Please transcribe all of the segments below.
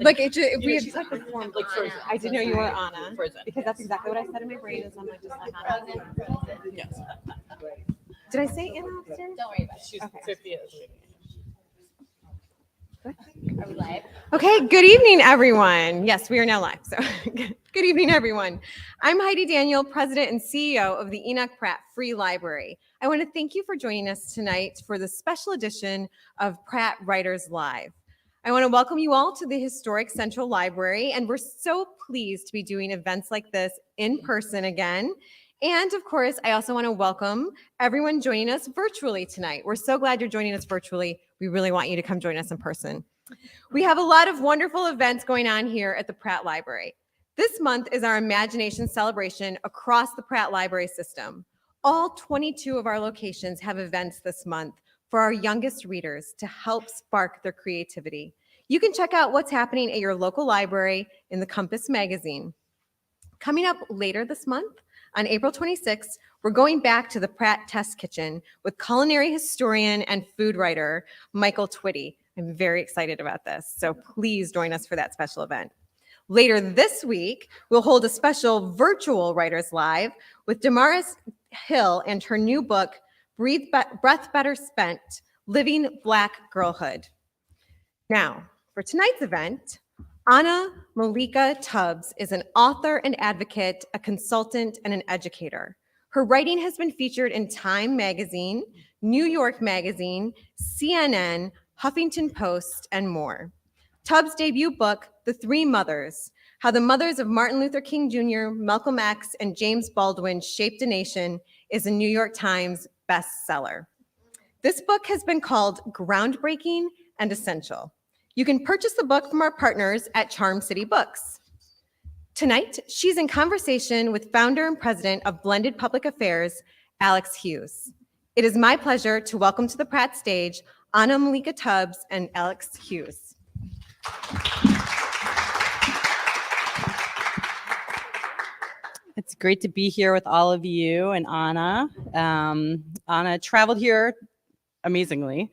Like if we had said the form, like I didn't know you were Anna, because that's exactly what I said in my brain. Is I'm like just like Anna. Yes. Did I say Anna upstairs? Don't worry about it. She's 50 years. Are we live? Okay, good evening, everyone. Yes, we are now live. So, good evening, everyone. I'm Heidi Daniel, President and CEO of the Enoch Pratt Free Library. I want to thank you for joining us tonight for the special edition of Pratt Writers Live. I want to welcome you all to the historic Central Library, and we're so pleased to be doing events like this in person again. And of course, I also want to welcome everyone joining us virtually tonight. We're so glad you're joining us virtually. We really want you to come join us in person. We have a lot of wonderful events going on here at the Pratt Library. This month is our Imagination Celebration across the Pratt Library system. All 22 of our locations have events this month for our youngest readers to help spark their creativity. You can check out what's happening at your local library in the Compass magazine. Coming up later this month, on April 26th, we're going back to the Pratt Test Kitchen with culinary historian and food writer Michael Twitty. I'm very excited about this, so please join us for that special event. Later this week, we'll hold a special virtual Writers Live with Damaris Hill and her new book, Breath Better Spent, Living Black Girlhood. Now, for tonight's event, Malika Tubbs is an author and advocate, a consultant, and an educator. Her writing has been featured in Time Magazine, New York Magazine, CNN, Huffington Post, and more. Tubbs' debut book, The Three Mothers, How the Mothers of Martin Luther King Jr., Malcolm X, and James Baldwin Shaped a Nation, is a New York Times bestseller. This book has been called groundbreaking and essential. You can purchase the book from our partners at Charm City Books. Tonight, she's in conversation with founder and president of Blended Public Affairs, Alex Hughes. It is my pleasure to welcome to the Pratt stage Malika Tubbs and Alex Hughes. It's great to be here with all of you and Anna. Anna traveled here amazingly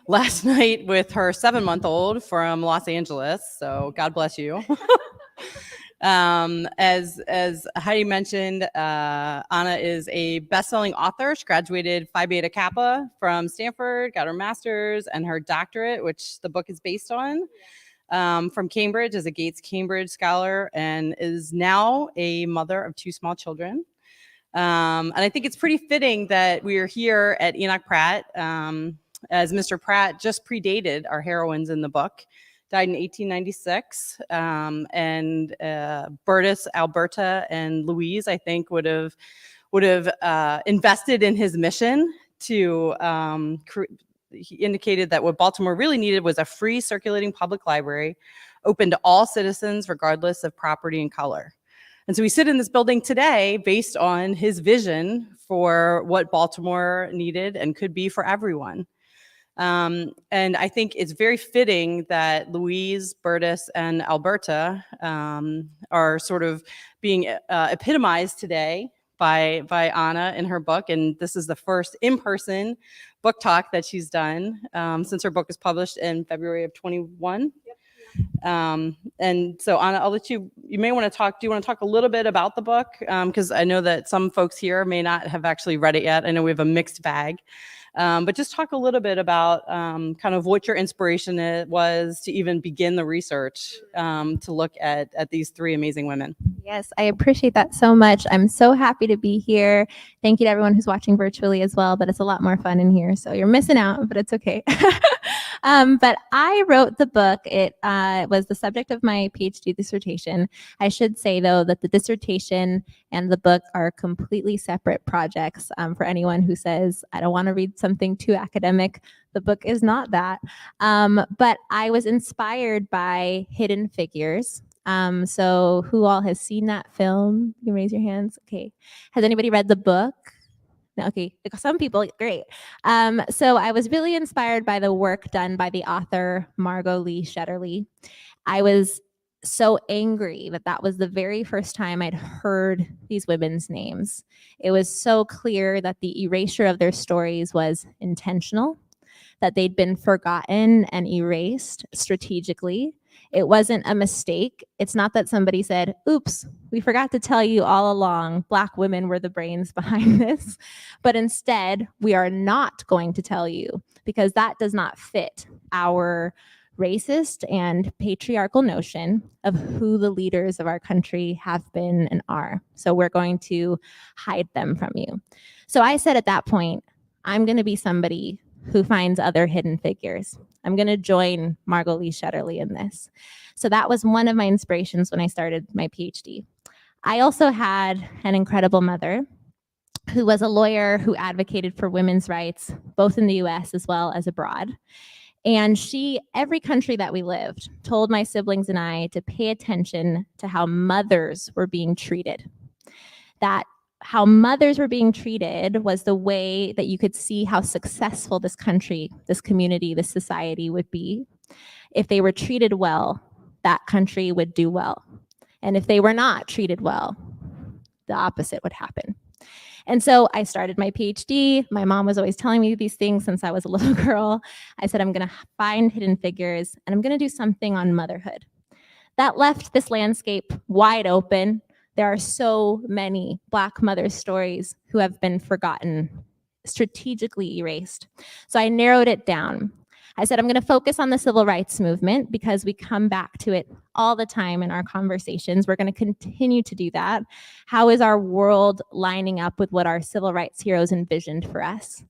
last night with her 7-month-old from Los Angeles. So God bless you. As Heidi mentioned, Anna is a best-selling author. She graduated Phi Beta Kappa from Stanford, got her master's and her doctorate, which the book is based on, from Cambridge as a Gates Cambridge scholar, and is now a mother of 2 small children. And I think it's pretty fitting that we are here at Enoch Pratt, as Mr. Pratt just predated our heroines in the book, died in 1896, and Burtis, Alberta, and Louise, I think, would have invested in his mission to. He indicated that what Baltimore really needed was a free circulating public library, open to all citizens, regardless of property and color. And so we sit in this building today based on his vision for what Baltimore needed and could be for everyone. And I think it's very fitting that Louise, Burtis, and Alberta are sort of being epitomized today by Anna in her book. And this is the first in-person book talk that she's done since her book was published in February of 21. And so Anna, I'll let you may want to talk. Do you want to talk a little bit about the book? Because I know that some folks here may not have actually read it yet. I know we have a mixed bag. But just talk a little bit about kind of what your inspiration was to even begin the research to look at these 3 amazing women. Yes, I appreciate that so much. I'm so happy to be here. Thank you to everyone who's watching virtually as well, but it's a lot more fun in here. So you're missing out, but it's okay. But I wrote the book. It was the subject of my PhD dissertation. I should say, though, that the dissertation and the book are completely separate projects. For anyone who says, I don't want to read something too academic, the book is not that. But I was inspired by Hidden Figures. So who all has seen that film? You can raise your hands. Okay. Has anybody read the book? No, okay, some people, great. So I was really inspired by the work done by the author Margot Lee Shetterly. I was so angry that was the very first time I'd heard these women's names. It was so clear that the erasure of their stories was intentional, that they'd been forgotten and erased strategically, It wasn't a mistake. It's not that somebody said, oops, we forgot to tell you all along, Black women were the brains behind this. But instead, we are not going to tell you because that does not fit our racist and patriarchal notion of who the leaders of our country have been and are. So we're going to hide them from you. So I said at that point, I'm going to be somebody who finds other hidden figures. I'm going to join Margot Lee Shetterly in this. So that was one of my inspirations when I started my PhD. I also had an incredible mother who was a lawyer who advocated for women's rights, both in the US as well as abroad. And she, every country that we lived, told my siblings and I to pay attention to how mothers were being treated. That how mothers were being treated was the way that you could see how successful this country, this community, this society would be. If they were treated well, that country would do well. And if they were not treated well, the opposite would happen. And so I started my PhD. My mom was always telling me these things since I was a little girl. I said, I'm going to find hidden figures and I'm going to do something on motherhood. That left this landscape wide open. There are so many Black mother stories who have been forgotten, strategically erased. So I narrowed it down. I said, I'm going to focus on the civil rights movement because we come back to it all the time in our conversations. We're going to continue to do that. How is our world lining up with what our civil rights heroes envisioned for us?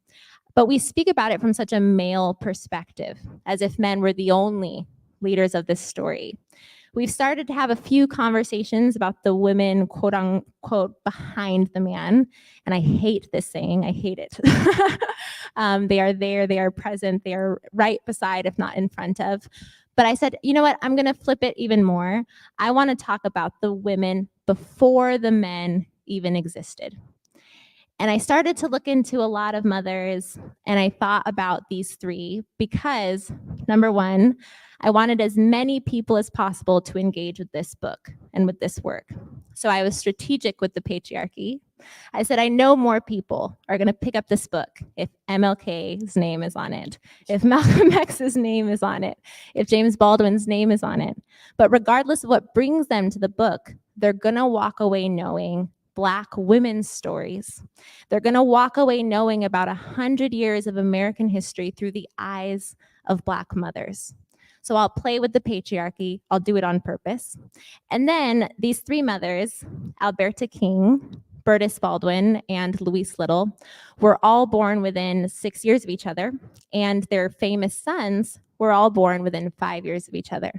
But we speak about it from such a male perspective, as if men were the only leaders of this story. We've started to have a few conversations about the women, quote unquote, behind the man. And I hate this saying, I hate it. They are there, they are present, they are right beside, if not in front of. But I said, you know what, I'm gonna flip it even more. I wanna talk about the women before the men even existed. And I started to look into a lot of mothers and I thought about these three because, number one, I wanted as many people as possible to engage with this book and with this work. So I was strategic with the patriarchy. I said, I know more people are going to pick up this book if MLK's name is on it, if Malcolm X's name is on it, if James Baldwin's name is on it. But regardless of what brings them to the book, they're going to walk away knowing Black women's stories. They're going to walk away knowing about 100 years of American history through the eyes of Black mothers. So I'll play with the patriarchy. I'll do it on purpose. And then these three mothers, Alberta King, Burtis Baldwin, and Louise Little, were all born within 6 years of each other. And their famous sons were all born within 5 years of each other.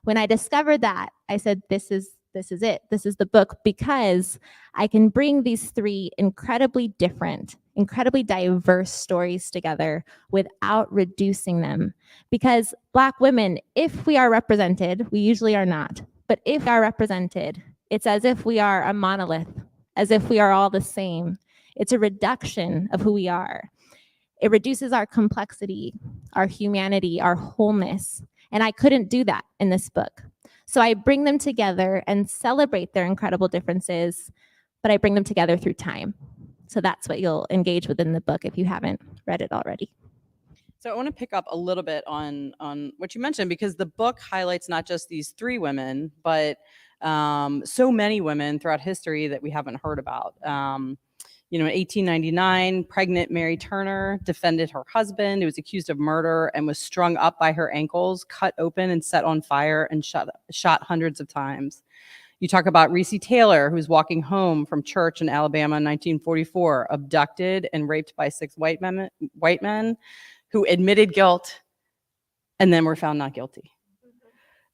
When I discovered that, I said, this is it. This is the book because I can bring these three incredibly different, incredibly diverse stories together without reducing them. Because Black women, if we are represented, we usually are not, but if we are represented, it's as if we are a monolith, as if we are all the same. It's a reduction of who we are. It reduces our complexity, our humanity, our wholeness. And I couldn't do that in this book. So I bring them together and celebrate their incredible differences, but I bring them together through time. So that's what you'll engage with in the book if you haven't read it already. So I want to pick up a little bit on what you mentioned, because the book highlights not just these three women, but so many women throughout history that we haven't heard about. In 1899, pregnant Mary Turner defended her husband who was accused of murder and was strung up by her ankles, cut open and set on fire and shot hundreds of times. You talk about Reese Taylor, who was walking home from church in Alabama in 1944, abducted and raped by 6 white men who admitted guilt and then were found not guilty.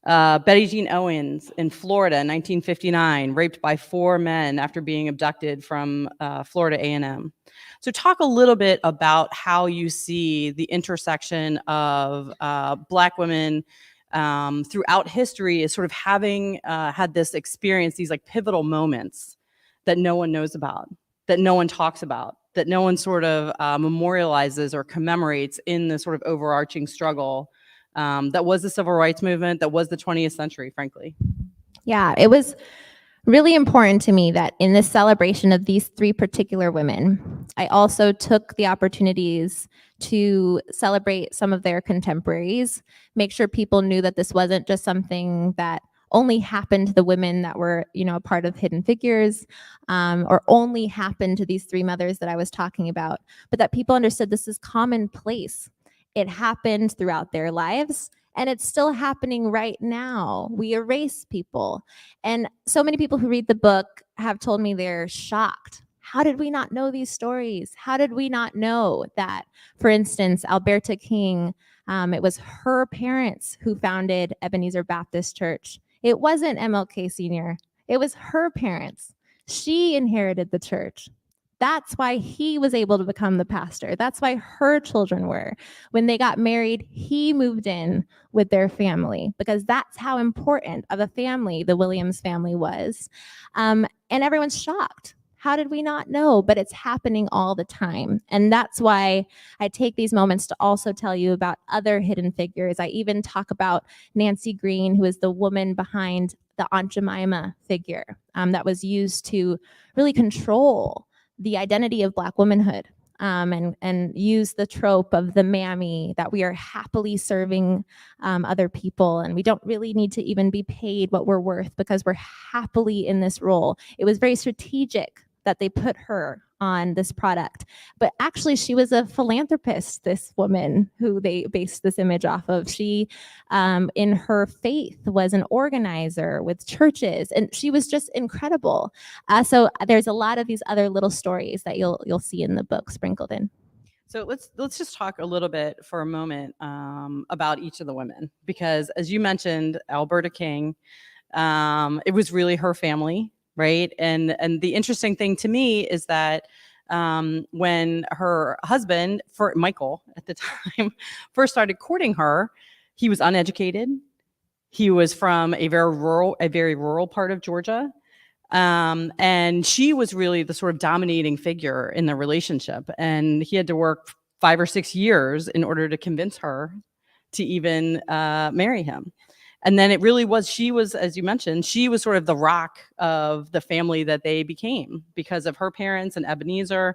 Betty Jean Owens in Florida in 1959, raped by 4 men after being abducted from Florida A&M. So talk a little bit about how you see the intersection of Black women throughout history as sort of having had this experience, these like pivotal moments that no one knows about, that no one talks about, that no one sort of memorializes or commemorates in the sort of overarching struggle that was the civil rights movement, that was the 20th century, frankly. Yeah, it was really important to me that in this celebration of these three particular women, I also took the opportunities to celebrate some of their contemporaries, make sure people knew that this wasn't just something that only happened to the women that were, a part of Hidden Figures, or only happened to these three mothers that I was talking about, but that people understood this is commonplace. It happened throughout their lives, and it's still happening right now. We erase people. And so many people who read the book have told me they're shocked. How did we not know these stories? How did we not know that, for instance, Alberta King, it was her parents who founded Ebenezer Baptist Church. It wasn't MLK Sr. It was her parents. She inherited the church. That's why he was able to become the pastor. That's why her children were. When they got married, he moved in with their family, because that's how important of a family the Williams family was. And everyone's shocked. How did we not know? But it's happening all the time. And that's why I take these moments to also tell you about other hidden figures. I even talk about Nancy Greene, who is the woman behind the Aunt Jemima figure that was used to really control the identity of Black womanhood, and use the trope of the mammy, that we are happily serving other people, and we don't really need to even be paid what we're worth because we're happily in this role. It was very strategic that they put her on this product. But actually, she was a philanthropist, this woman who they based this image off of. She, in her faith, was an organizer with churches, and she was just incredible. So there's a lot of these other little stories that you'll see in the book sprinkled in. So let's just talk a little bit for a moment about each of the women, because as you mentioned, Alberta King, it was really her family. Right. And the interesting thing to me is that when her husband, Michael at the time, first started courting her, he was uneducated. He was from a very rural part of Georgia. And she was really the sort of dominating figure in the relationship. And he had to work 5 or 6 years in order to convince her to even marry him. And then it really was, she was, as you mentioned, she was sort of the rock of the family that they became because of her parents and Ebenezer,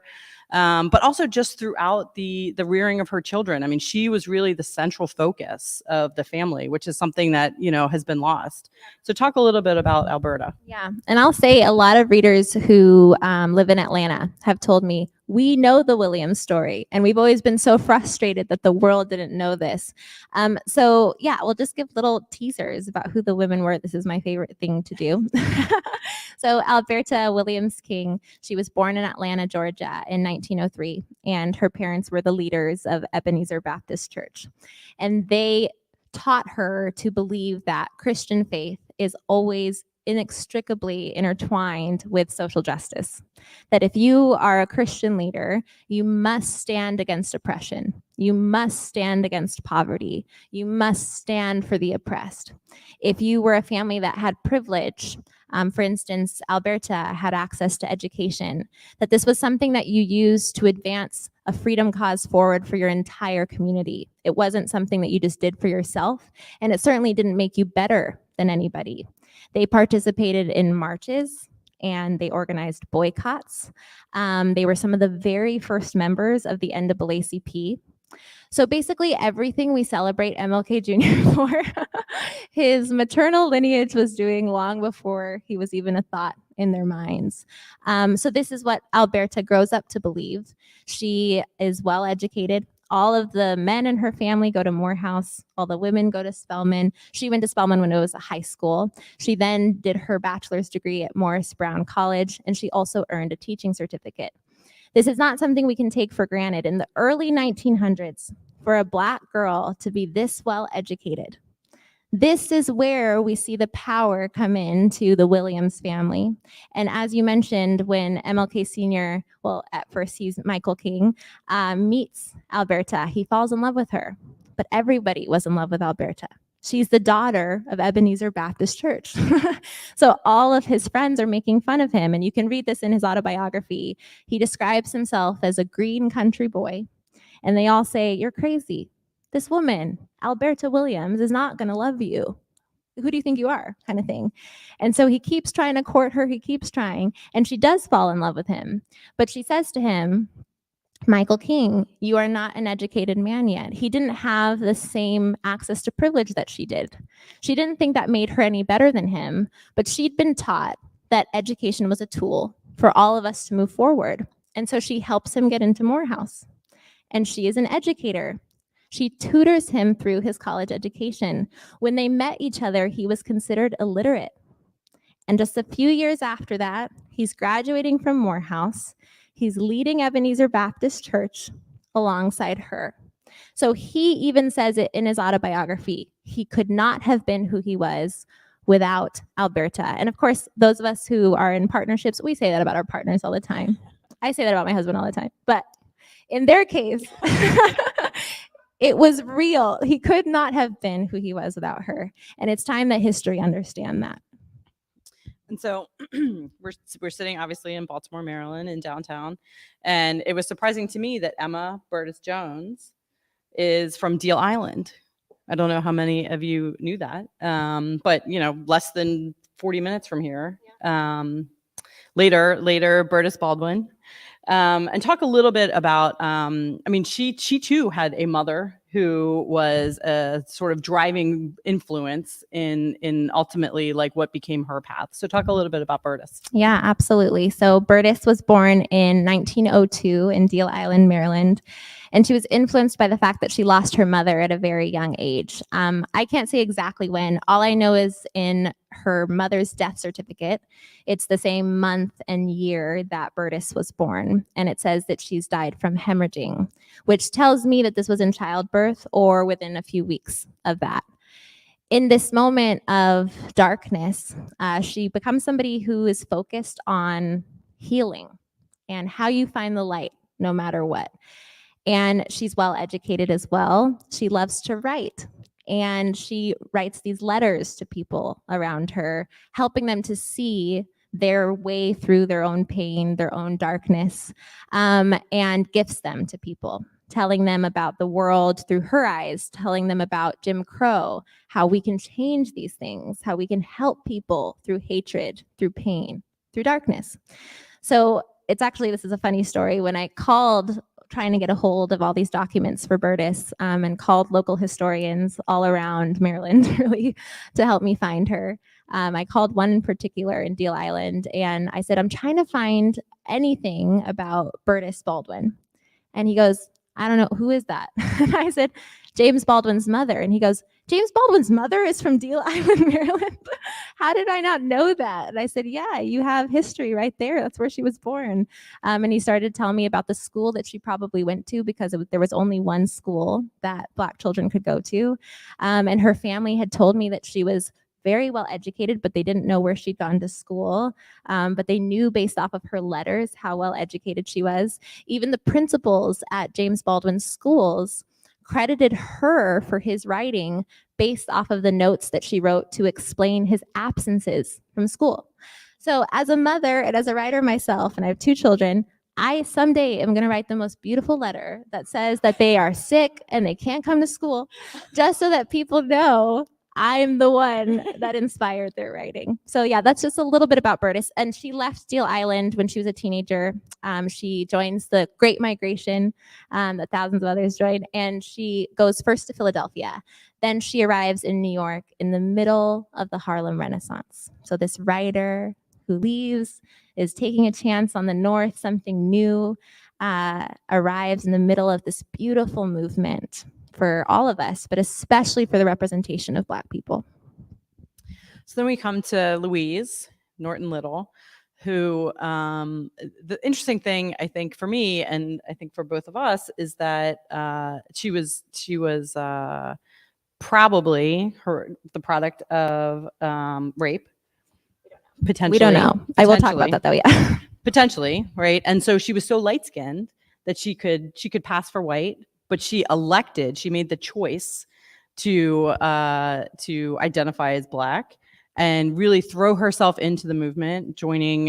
but also just throughout the rearing of her children. I mean, she was really the central focus of the family, which is something that, has been lost. So talk a little bit about Alberta. Yeah, and I'll say a lot of readers who live in Atlanta have told me, we know the Williams story, and we've always been so frustrated that the world didn't know this. So yeah, we'll just give little teasers about who the women were. This is my favorite thing to do. So Alberta Williams King, she was born in Atlanta, Georgia in 1903, and her parents were the leaders of Ebenezer Baptist Church. And they taught her to believe that Christian faith is always inextricably intertwined with social justice. That if you are a Christian leader, you must stand against oppression. You must stand against poverty. You must stand for the oppressed. If you were a family that had privilege, for instance, Alberta had access to education, that this was something that you used to advance a freedom cause forward for your entire community. It wasn't something that you just did for yourself, and it certainly didn't make you better than anybody. They participated in marches and they organized boycotts. They were some of the very first members of the NAACP. So basically everything we celebrate MLK Jr. for, his maternal lineage was doing long before he was even a thought in their minds. So this is what Alberta grows up to believe. She is well educated. All of the men in her family go to Morehouse. All the women go to Spelman. She went to Spelman when it was a high school. She then did her bachelor's degree at Morris Brown College, and she also earned a teaching certificate. This is not something we can take for granted. In the early 1900s, for a Black girl to be this well educated, this is where we see the power come into the Williams family. And as you mentioned, when MLK Sr., well, at first he's Michael King, meets Alberta, he falls in love with her. But everybody was in love with Alberta. She's the daughter of Ebenezer Baptist Church. So all of his friends are making fun of him. And you can read this in his autobiography. He describes himself as a green country boy. And they all say, "You're crazy. This woman, Alberta Williams, is not going to love you. Who do you think you are?" kind of thing. And so he keeps trying to court her. He keeps trying. And she does fall in love with him. But she says to him, Michael King, you are not an educated man yet. He didn't have the same access to privilege that she did. She didn't think that made her any better than him, but she'd been taught that education was a tool for all of us to move forward. And so she helps him get into Morehouse. And she is an educator. She tutors him through his college education. When they met each other, he was considered illiterate. And just a few years after that, he's graduating from Morehouse. He's leading Ebenezer Baptist Church alongside her. So he even says it in his autobiography. He could not have been who he was without Alberta. And of course, those of us who are in partnerships, we say that about our partners all the time. I say that about my husband all the time. But in their case, it was real. He could not have been who he was without her. And it's time that history understand that. And so we're sitting obviously in Baltimore, Maryland, in downtown. And it was surprising to me that Emma Burtis Jones is from Deal Island. I don't know how many of you knew that, but less than 40 minutes from here. Later, Burtis Baldwin. And talk a little bit about, she too had a mother who was a sort of driving influence in ultimately like what became her path. So talk a little bit about Burtis. Yeah, absolutely. So Burtis was born in 1902 in Deal Island, Maryland. And she was influenced by the fact that she lost her mother at a very young age. I can't say exactly when. All I know is in her mother's death certificate, it's the same month and year that Burtis was born. And it says that she's died from hemorrhaging, which tells me that this was in childbirth or within a few weeks of that. In this moment of darkness, she becomes somebody who is focused on healing and how you find the light no matter what. And she's well educated as well. She loves to write. And she writes these letters to people around her, helping them to see their way through their own pain, their own darkness, and gifts them to people, telling them about the world through her eyes, telling them about Jim Crow, how we can change these things, how we can help people through hatred, through pain, through darkness. So this is a funny story. When I called trying to get a hold of all these documents for Burtis and called local historians all around Maryland really to help me find her. I called one in particular in Deal Island and I said, I'm trying to find anything about Burtis Baldwin. And he goes, I don't know, who is that? And I said, James Baldwin's mother. And he goes, James Baldwin's mother is from Deal Island, Maryland. How did I not know that? And I said, yeah, you have history right there. That's where she was born. And he started telling me about the school that she probably went to because there was only one school that Black children could go to. And her family had told me that she was very well educated, but they didn't know where she'd gone to school. But they knew based off of her letters how well educated she was. Even the principals at James Baldwin's schools credited her for his writing based off of the notes that she wrote to explain his absences from school. So as a mother and as a writer myself, and I have 2 children, I someday am going to write the most beautiful letter that says that they are sick and they can't come to school, just so that people know I'm the one that inspired their writing. So yeah, that's just a little bit about Burtis. And she left Deal Island when she was a teenager. She joins the Great Migration that thousands of others joined. And she goes first to Philadelphia. Then she arrives in New York in the middle of the Harlem Renaissance. So this writer who leaves, is taking a chance on the North, something new, arrives in the middle of this beautiful movement for all of us, but especially for the representation of Black people. So then we come to Louise Norton Little, who the interesting thing, I think, for me, and I think for both of us, is that she was probably the product of rape. Potentially. We don't know. I will talk about that though, yeah. Potentially, right? And so she was so light-skinned that she could pass for white, but she made the choice to identify as Black and really throw herself into the movement, joining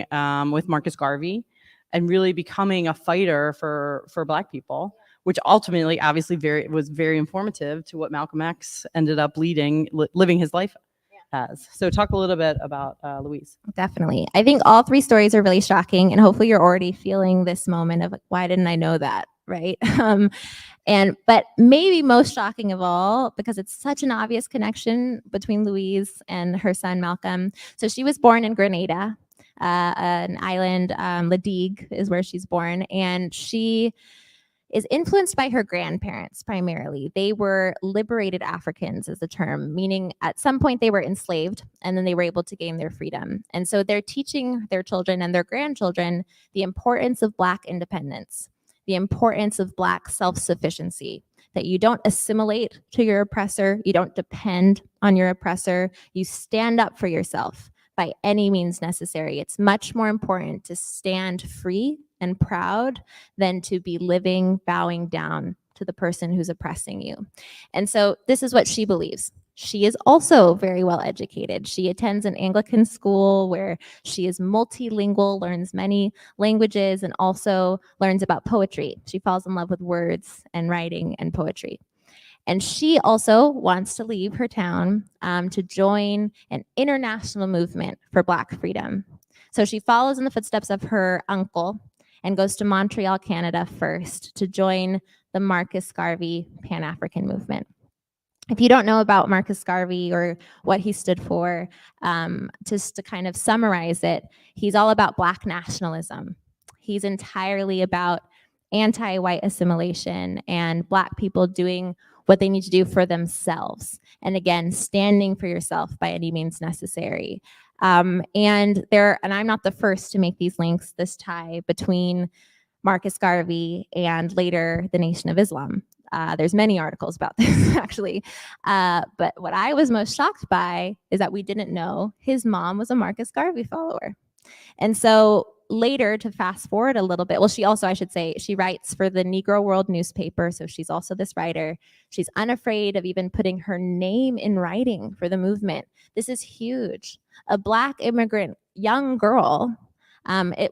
with Marcus Garvey and really becoming a fighter for Black people, which ultimately obviously was very informative to what Malcolm X ended up living his life as. So talk a little bit about Louise. Definitely. I think all 3 stories are really shocking, and hopefully you're already feeling this moment of why didn't I know that, right? But maybe most shocking of all, because it's such an obvious connection between Louise and her son Malcolm. So she was born in Grenada, an island. Ladigue is where she's born, and she is influenced by her grandparents primarily. They were liberated Africans, is the term, meaning at some point they were enslaved and then they were able to gain their freedom. And so they're teaching their children and their grandchildren the importance of Black independence, the importance of Black self-sufficiency, that you don't assimilate to your oppressor, you don't depend on your oppressor, you stand up for yourself by any means necessary. It's much more important to stand free and proud than to be living, bowing down to the person who's oppressing you. And so this is what she believes. She is also very well educated. She attends an Anglican school where she is multilingual, learns many languages, and also learns about poetry. She falls in love with words and writing and poetry. And she also wants to leave her town to join an international movement for Black freedom. So she follows in the footsteps of her uncle and goes to Montreal, Canada first to join the Marcus Garvey Pan-African movement. If you don't know about Marcus Garvey or what he stood for, just to kind of summarize it, he's all about Black nationalism. He's entirely about anti-white assimilation and Black people doing what they need to do for themselves. And again, standing for yourself by any means necessary. And I'm not the first to make these links, this tie between Marcus Garvey and later the Nation of Islam. There's many articles about this, actually. But what I was most shocked by is that we didn't know his mom was a Marcus Garvey follower. And so later, to fast forward a little bit, well, she also, I should say, she writes for the Negro World newspaper, so she's also this writer. She's unafraid of even putting her name in writing for the movement. This is huge. A Black immigrant young girl,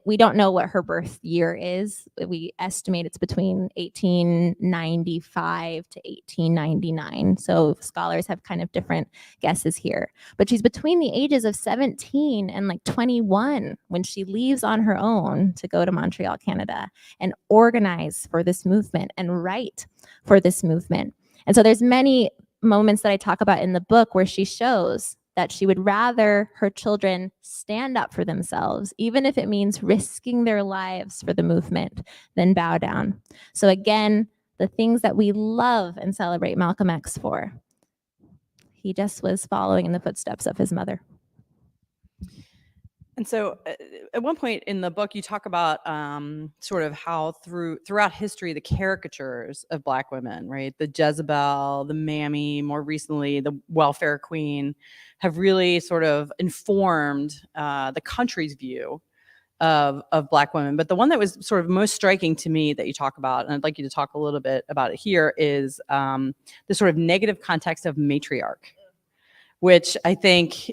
we don't know what her birth year is. We estimate it's between 1895 to 1899. So scholars have kind of different guesses here. But she's between the ages of 17 and like 21 when she leaves on her own to go to Montreal, Canada, and organize for this movement and write for this movement. And so there's many moments that I talk about in the book where she shows that she would rather her children stand up for themselves, even if it means risking their lives for the movement, than bow down. So again, the things that we love and celebrate Malcolm X for, he just was following in the footsteps of his mother. And so at one point in the book, you talk about sort of how throughout history, the caricatures of Black women, right? The Jezebel, the Mammy, more recently, the welfare queen, have really sort of informed the country's view of Black women. But the one that was sort of most striking to me that you talk about, and I'd like you to talk a little bit about it here, is the sort of negative context of matriarch, which I think,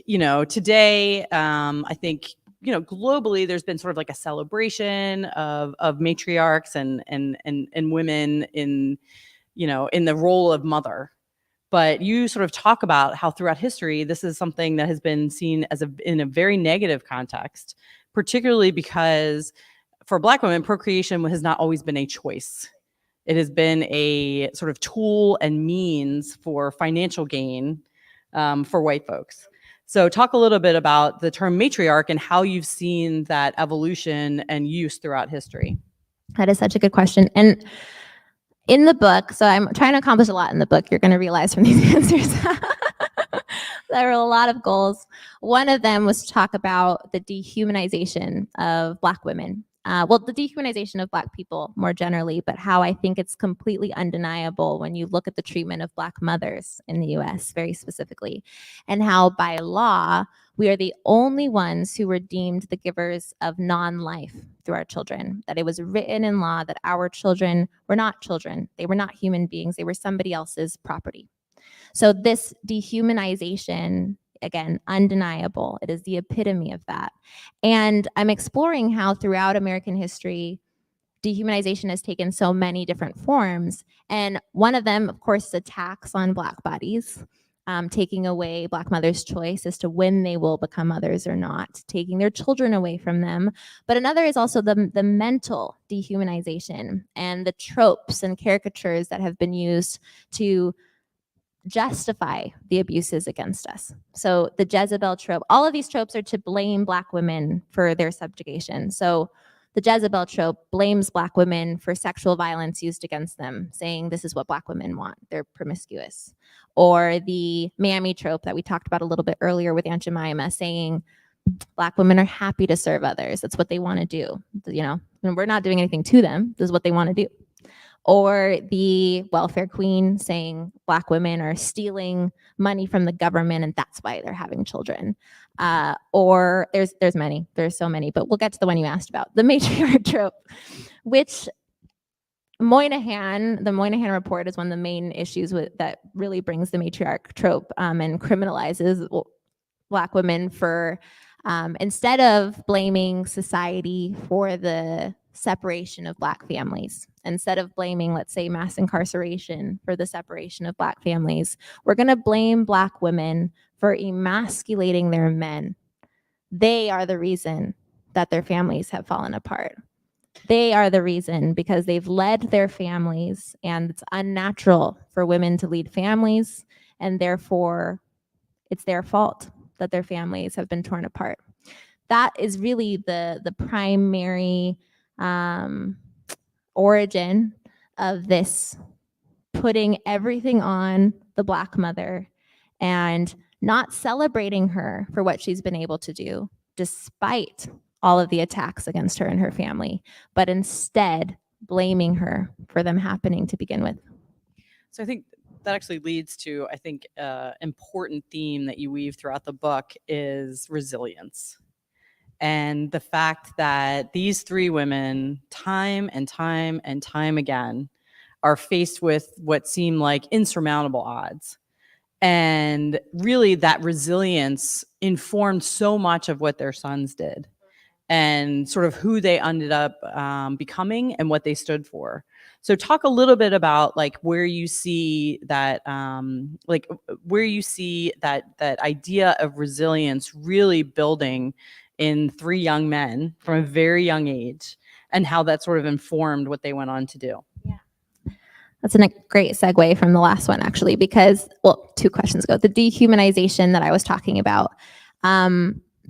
today, I think, globally, there's been sort of like a celebration of matriarchs and women in the role of mother. But you sort of talk about how throughout history, this is something that has been seen as in a very negative context, particularly because for Black women, procreation has not always been a choice. It has been a sort of tool and means for financial gain for white folks. So talk a little bit about the term matriarch and how you've seen that evolution and use throughout history. That is such a good question. And in the book, so I'm trying to accomplish a lot in the book, you're going to realize from these answers. There were a lot of goals. One of them was to talk about the dehumanization of Black women. The dehumanization of Black people more generally, but how I think it's completely undeniable when you look at the treatment of Black mothers in the US very specifically, and how by law, we are the only ones who were deemed the givers of non-life through our children, that it was written in law that our children were not children. They were not human beings. They were somebody else's property. So this dehumanization, again, undeniable. It is the epitome of that. And I'm exploring how throughout American history, dehumanization has taken so many different forms. And one of them, of course, is attacks on Black bodies. taking away Black mothers' choice as to when they will become mothers or not, taking their children away from them. But another is also the mental dehumanization and the tropes and caricatures that have been used to justify the abuses against us. So the Jezebel trope, all of these tropes are to blame Black women for their subjugation. So the Jezebel trope blames Black women for sexual violence used against them, saying this is what Black women want. They're promiscuous. Or the mammy trope that we talked about a little bit earlier with Aunt Jemima, saying Black women are happy to serve others. That's what they want to do. You know, and we're not doing anything to them. This is what they want to do. Or the welfare queen saying Black women are stealing money from the government and that's why they're having children. Or there's so many, but we'll get to the one you asked about, the matriarch trope, which the Moynihan report is one of the main issues that really brings the matriarch trope and criminalizes Black women for, instead of blaming society for the separation of Black families, instead of blaming, let's say, mass incarceration for the separation of Black families, we're going to blame Black women for emasculating their men. They are the reason that their families have fallen apart. They are the reason because they've led their families, and it's unnatural for women to lead families, and therefore it's their fault that their families have been torn apart. That is really the primary origin of this putting everything on the Black mother and not celebrating her for what she's been able to do, despite all of the attacks against her and her family, but instead blaming her for them happening to begin with. So I think that actually leads to, I think, important theme that you weave throughout the book is resilience. And the fact that these three women, time and time and time again, are faced with what seem like insurmountable odds. And really that resilience informed so much of what their sons did and sort of who they ended up becoming and what they stood for. So talk a little bit about like where you see that that idea of resilience really building in three young men from a very young age, and how that sort of informed what they went on to do. Yeah. That's a great segue from the last one, actually, because, well, 2 questions ago, the dehumanization that I was talking about.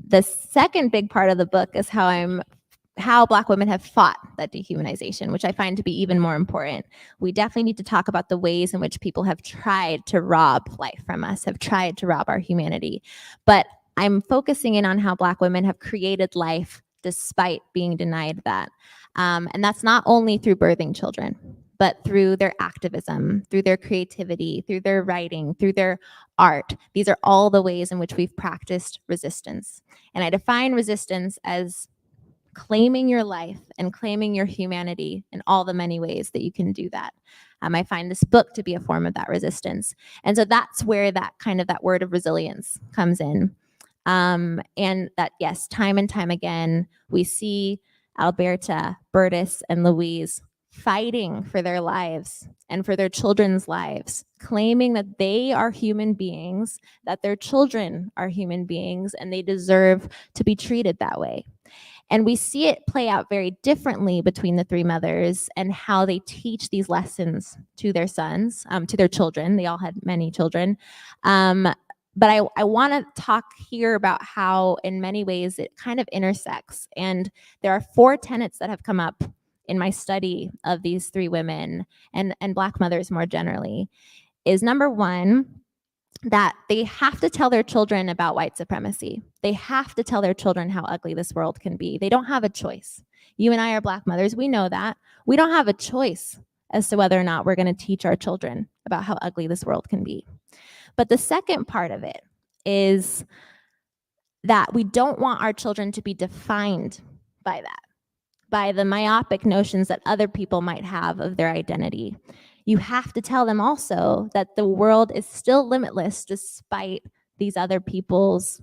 The second big part of the book is how Black women have fought that dehumanization, which I find to be even more important. We definitely need to talk about the ways in which people have tried to rob life from us, have tried to rob our humanity. But I'm focusing in on how Black women have created life despite being denied that. And that's not only through birthing children, but through their activism, through their creativity, through their writing, through their art. These are all the ways in which we've practiced resistance. And I define resistance as claiming your life and claiming your humanity in all the many ways that you can do that. I find this book to be a form of that resistance. And so that's where that word of resilience comes in. And that, yes, time and time again, we see Alberta, Burtis, and Louise fighting for their lives and for their children's lives, claiming that they are human beings, that their children are human beings, and they deserve to be treated that way. And we see it play out very differently between the three mothers and how they teach these lessons to their sons, to their children. They all had many children. But I want to talk here about how in many ways it kind of intersects. And there are 4 tenets that have come up in my study of these 3 women and Black mothers more generally. Is number 1, that they have to tell their children about white supremacy. They have to tell their children how ugly this world can be. They don't have a choice. You and I are Black mothers. We know that. We don't have a choice as to whether or not we're going to teach our children about how ugly this world can be. But the second part of it is that we don't want our children to be defined by that, by the myopic notions that other people might have of their identity. You have to tell them also that the world is still limitless despite these other people's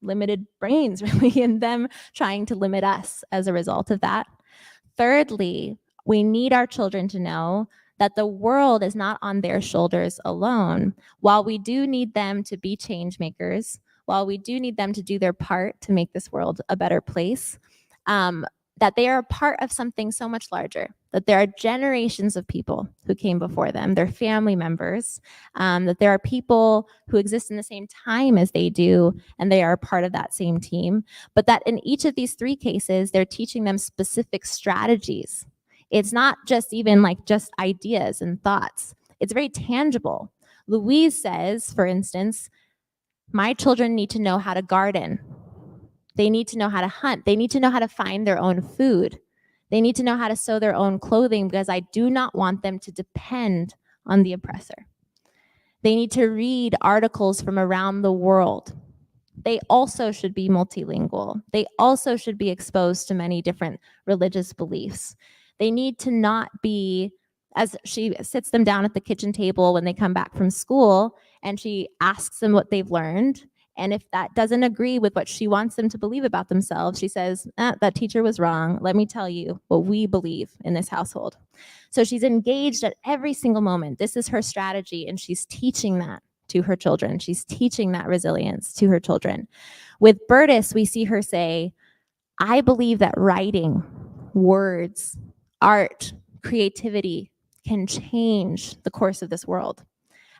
limited brains, really, and them trying to limit us as a result of that. Thirdly, we need our children to know that the world is not on their shoulders alone. While we do need them to be change makers, while we do need them to do their part to make this world a better place, that they are a part of something so much larger, that there are generations of people who came before them, their family members, that there are people who exist in the same time as they do, and they are a part of that same team. But that in each of these three cases, they're teaching them specific strategies. It's not just even like just ideas and thoughts. It's very tangible. Louise says, for instance, my children need to know how to garden. They need to know how to hunt. They need to know how to find their own food. They need to know how to sew their own clothing because I do not want them to depend on the oppressor. They need to read articles from around the world. They also should be multilingual. They also should be exposed to many different religious beliefs. They need to not be, as she sits them down at the kitchen table when they come back from school, and she asks them what they've learned. And if that doesn't agree with what she wants them to believe about themselves, she says, that teacher was wrong. Let me tell you what we believe in this household. So she's engaged at every single moment. This is her strategy, and she's teaching that to her children. She's teaching that resilience to her children. With Burtis, we see her say, I believe that writing, words, art, creativity can change the course of this world.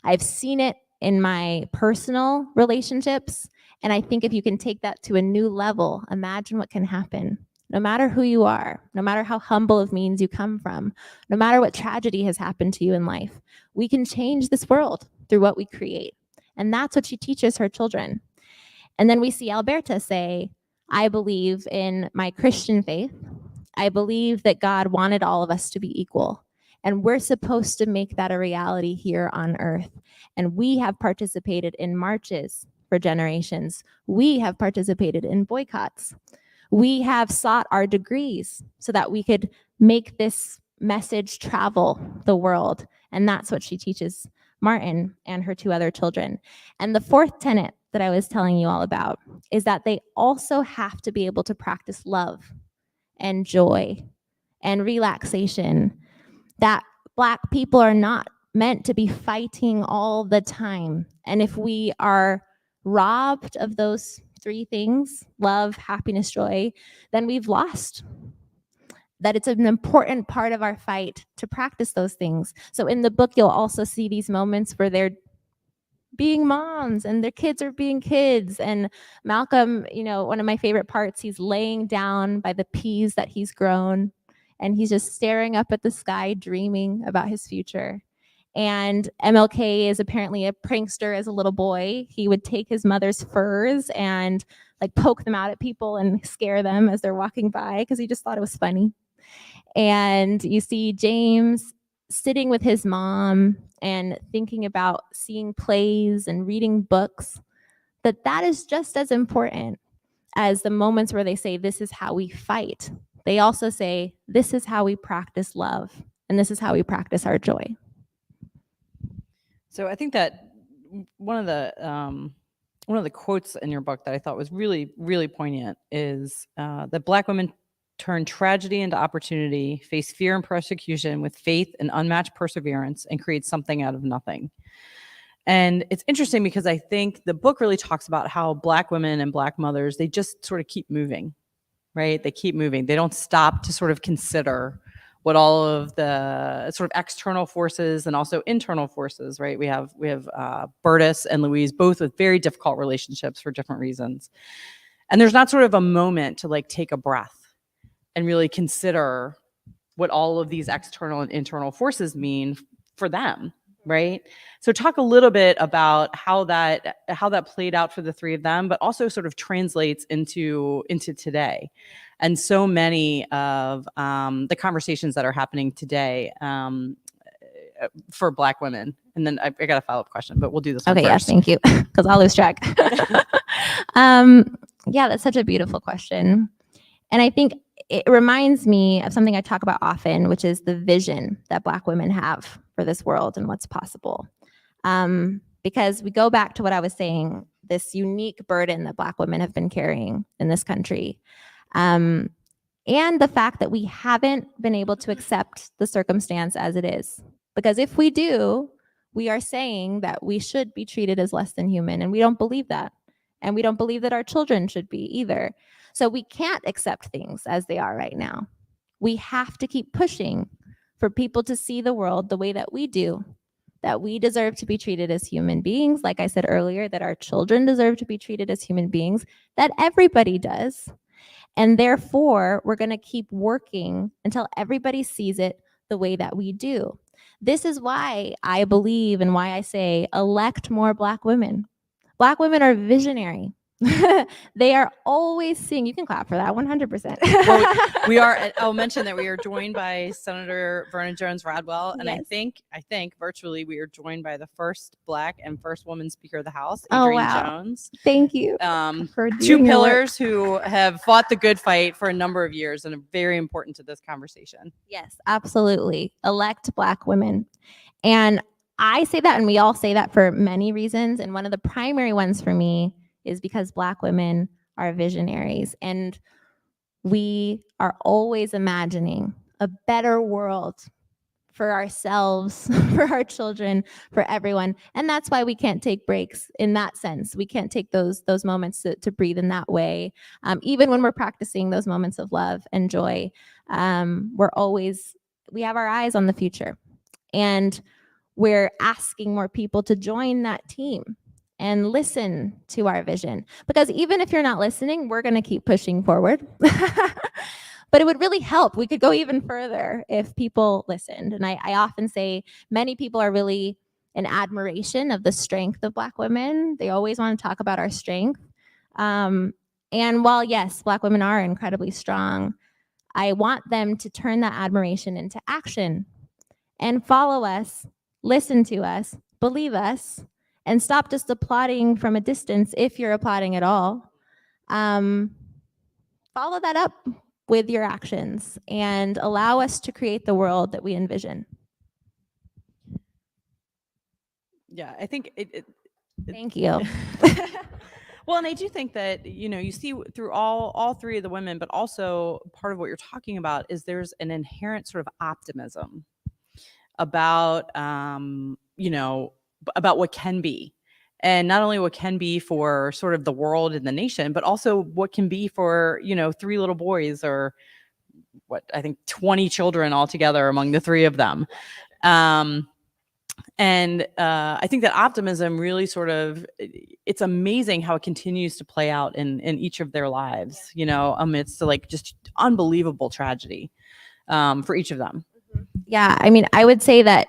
I've seen it in my personal relationships, and I think if you can take that to a new level, imagine what can happen. No matter who you are, no matter how humble of means you come from, no matter what tragedy has happened to you in life, we can change this world through what we create. And that's what she teaches her children. And then we see Alberta say, I believe in my Christian faith. I believe that God wanted all of us to be equal. And we're supposed to make that a reality here on earth. And we have participated in marches for generations. We have participated in boycotts. We have sought our degrees so that we could make this message travel the world. And that's what she teaches Martin and her two other children. And the fourth tenet that I was telling you all about is that they also have to be able to practice love and joy and relaxation. That Black people are not meant to be fighting all the time. And if we are robbed of those three things, love, happiness, joy, then we've lost. That it's an important part of our fight to practice those things. So in the book, you'll also see these moments where they're being moms and their kids are being kids. And Malcolm, one of my favorite parts, he's laying down by the peas that he's grown, and he's just staring up at the sky, dreaming about his future. And MLK is apparently a prankster as a little boy. He would take his mother's furs and poke them out at people and scare them as they're walking by because he just thought it was funny. And you see James sitting with his mom and thinking about seeing plays and reading books, that is just as important as the moments where they say, this is how we fight. They also say, this is how we practice love, and this is how we practice our joy. So I think that one of the quotes in your book that I thought was really, really poignant is that Black women turn tragedy into opportunity, face fear and persecution with faith and unmatched perseverance, and create something out of nothing. And it's interesting because I think the book really talks about how Black women and Black mothers, they just sort of keep moving, right? They keep moving. They don't stop to sort of consider what all of the sort of external forces and also internal forces, right? We have Burtis and Louise, both with very difficult relationships for different reasons. And there's not sort of a moment to take a breath and really consider what all of these external and internal forces mean for them, right? So talk a little bit about how that played out for the three of them, but also sort of translates into today. And so many of the conversations that are happening today for Black women. And then I got a follow-up question, but we'll do this one first. Yes, thank you, because I'll lose track. Yeah, that's such a beautiful question. And I think it reminds me of something I talk about often, which is the vision that Black women have for this world and what's possible. Because we go back to what I was saying, this unique burden that Black women have been carrying in this country. And the fact that we haven't been able to accept the circumstance as it is, Because if we do, we are saying that we should be treated as less than human, and we don't believe that. And we don't believe that our children should be either. So we can't accept things as they are right now. We have to keep pushing for people to see the world the way that we do, that we deserve to be treated as human beings, like I said earlier, that our children deserve to be treated as human beings, that everybody does. And therefore, we're going to keep working until everybody sees it the way that we do. This is why I believe and why I say elect more Black women. Black women are visionary. They are always seeing. You can clap for that, 100%. Well, we are. I'll mention that we are joined by Senator Vernon Jones Radwell, and Yes. I think virtually we are joined by the first Black and first woman Speaker of the House, Oh, Adrienne wow. Jones. Thank you. For Two doing your work. pillars who have fought the good fight for a number of years and are very important to this conversation. Yes, absolutely. Elect Black women. And I say that, and we all say that for many reasons. And one of the primary ones for me is because Black women are visionaries. And we are always imagining a better world for ourselves, for our children, for everyone. And that's why we can't take breaks in that sense. We can't take those moments to breathe in that way. Even when we're practicing those moments of love and joy, we have our eyes on the future. And we're asking more people to join that team and listen to our vision. Because even if you're not listening, we're going to keep pushing forward. But it would really help. We could go even further if people listened. And I often say many people are really in admiration of the strength of Black women. They always want to talk about our strength. And while, yes, Black women are incredibly strong, I want them to turn that admiration into action and follow us, listen to us, believe us, and stop just applauding from a distance if you're applauding at all. Follow that up with your actions and allow us to create the world that we envision. Yeah, I think Thank you. Well, and I do think that, you see through all three of the women, but also part of what you're talking about is there's an inherent sort of optimism about, about what can be. And not only what can be for sort of the world and the nation, but also what can be for, 3 little boys, or what I think 20 children altogether among the 3 of them. And I think that optimism really it's amazing how it continues to play out in each of their lives, amidst just unbelievable tragedy for each of them. Yeah, I mean, I would say that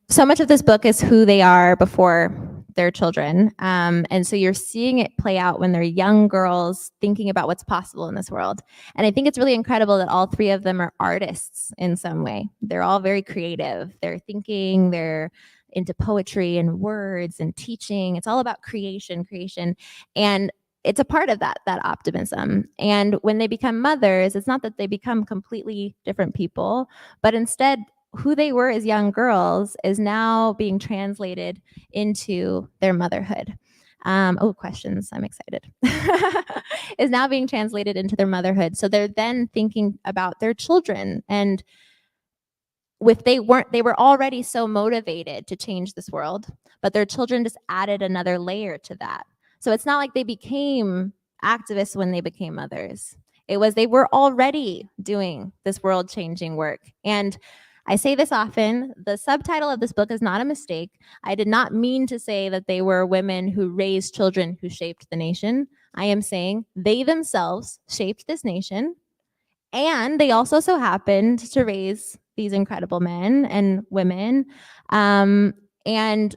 so much of this book is who they are before their children. And so you're seeing it play out when they're young girls thinking about what's possible in this world. And I think it's really incredible that all 3 of them are artists in some way. They're all very creative. They're thinking, they're into poetry and words and teaching. It's all about creation. And it's a part of that optimism. And when they become mothers, it's not that they become completely different people, but instead who they were as young girls is now being translated into their motherhood. Questions. I'm excited. Is now being translated into their motherhood. So they're then thinking about their children, and they were already so motivated to change this world, but their children just added another layer to that. So it's not like they became activists when they became mothers. It was they were already doing this world-changing work. And I say this often, the subtitle of this book is not a mistake. I did not mean to say that they were women who raised children who shaped the nation. I am saying they themselves shaped this nation, and they also so happened to raise these incredible men and women. And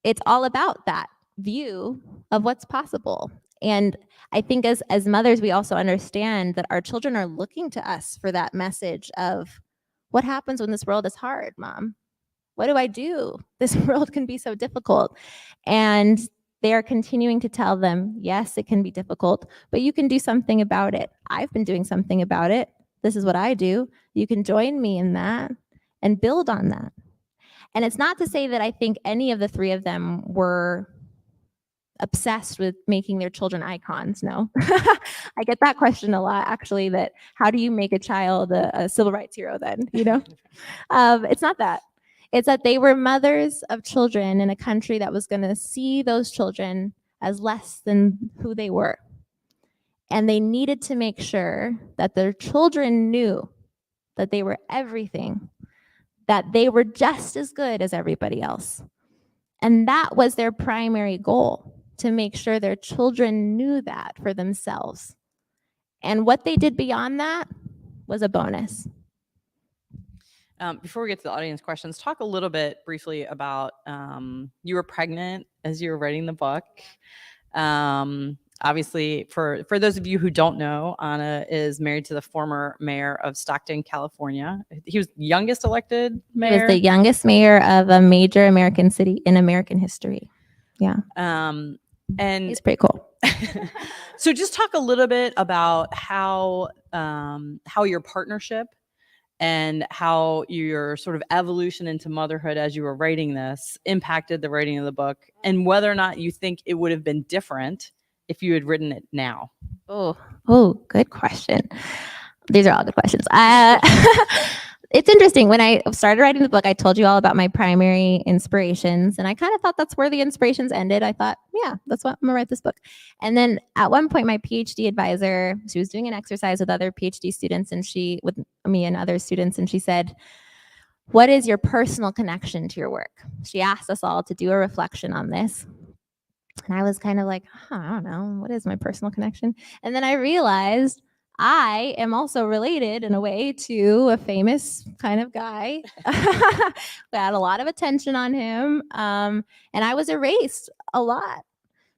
it's all about that view of what's possible. And I think as mothers, we also understand that our children are looking to us for that message of, what happens when this world is hard, Mom? What do I do? This world can be so difficult. And they are continuing to tell them, yes, it can be difficult, but you can do something about it. I've been doing something about it. This is what I do. You can join me in that and build on that. And it's not to say that I think any of the 3 of them were obsessed with making their children icons. No. I get that question a lot, actually, that how do you make a child a civil rights hero then? It's not that. It's that they were mothers of children in a country that was going to see those children as less than who they were. And they needed to make sure that their children knew that they were everything, that they were just as good as everybody else. And that was their primary goal, to make sure their children knew that for themselves. And what they did beyond that was a bonus. Before we get to the audience questions, talk a little bit briefly about you were pregnant as you were writing the book. Obviously, for those of you who don't know, Anna is married to the former mayor of Stockton, California. He was the youngest elected mayor. He was the youngest mayor of a major American city in American history. Yeah. And He's pretty cool. So just talk a little bit about how your partnership and how your sort of evolution into motherhood as you were writing this impacted the writing of the book, and whether or not you think it would have been different if you had written it now. Oh, good question. These are all good questions. It's interesting. When I started writing the book, I told you all about my primary inspirations, and I kind of thought that's where the inspirations ended. I thought, yeah, that's what I'm gonna write this book. And then at one point, my PhD advisor, she was doing an exercise with other PhD students, and with me and other students, and she said, "What is your personal connection to your work?" She asked us all to do a reflection on this. And I was kind of like, I don't know, what is my personal connection? And then I realized I am also related in a way to a famous kind of guy. We had a lot of attention on him. And I was erased a lot.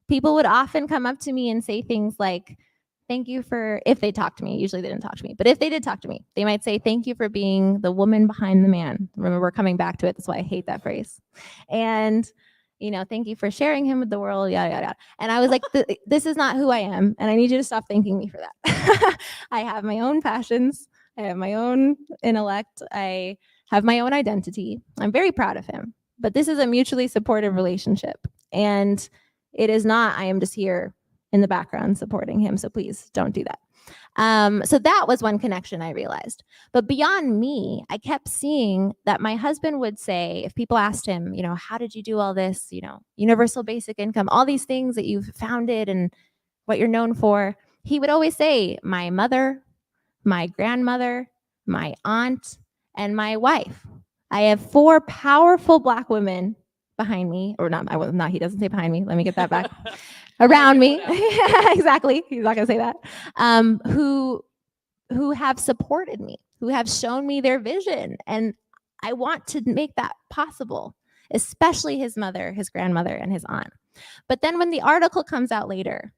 People would often come up to me and say things like, thank you for, if they talk to me, usually they didn't talk to me, but if they did talk to me, they might say, thank you for being the woman behind the man. Remember, we're coming back to it. That's why I hate that phrase. And thank you for sharing him with the world, yada, yada, yada. And I was like, this is not who I am, and I need you to stop thanking me for that. I have my own passions. I have my own intellect. I have my own identity. I'm very proud of him. But this is a mutually supportive relationship. And it is not, I am just here in the background supporting him. So please don't do that. So that was one connection I realized. But beyond me, I kept seeing that my husband would say, if people asked him, how did you do all this, universal basic income, all these things that you've founded and what you're known for, he would always say, my mother, my grandmother, my aunt, and my wife. I have 4 powerful Black women behind me, or not, he doesn't say behind me. Let me get that back. Around me. Exactly. He's not going to say that. Who have supported me, who have shown me their vision. And I want to make that possible, especially his mother, his grandmother, and his aunt. But then when the article comes out later,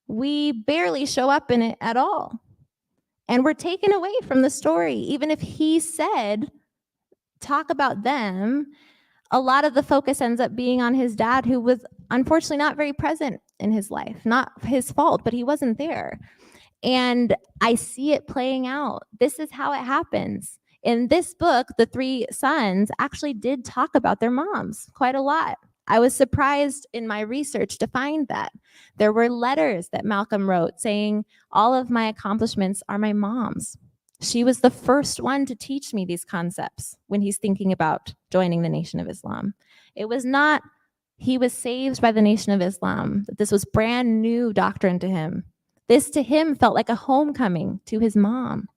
we barely show up in it at all. And we're taken away from the story. Even if he said, talk about them, a lot of the focus ends up being on his dad, who was unfortunately not very present in his life. Not his fault, but he wasn't there. And I see it playing out. This is how it happens. In this book, the 3 sons actually did talk about their moms quite a lot. I was surprised in my research to find that. There were letters that Malcolm wrote saying, all of my accomplishments are my mom's. She was the first one to teach me these concepts when he's thinking about joining the Nation of Islam. It was not, he was saved by the Nation of Islam, that this was brand new doctrine to him. This to him felt like a homecoming to his mom.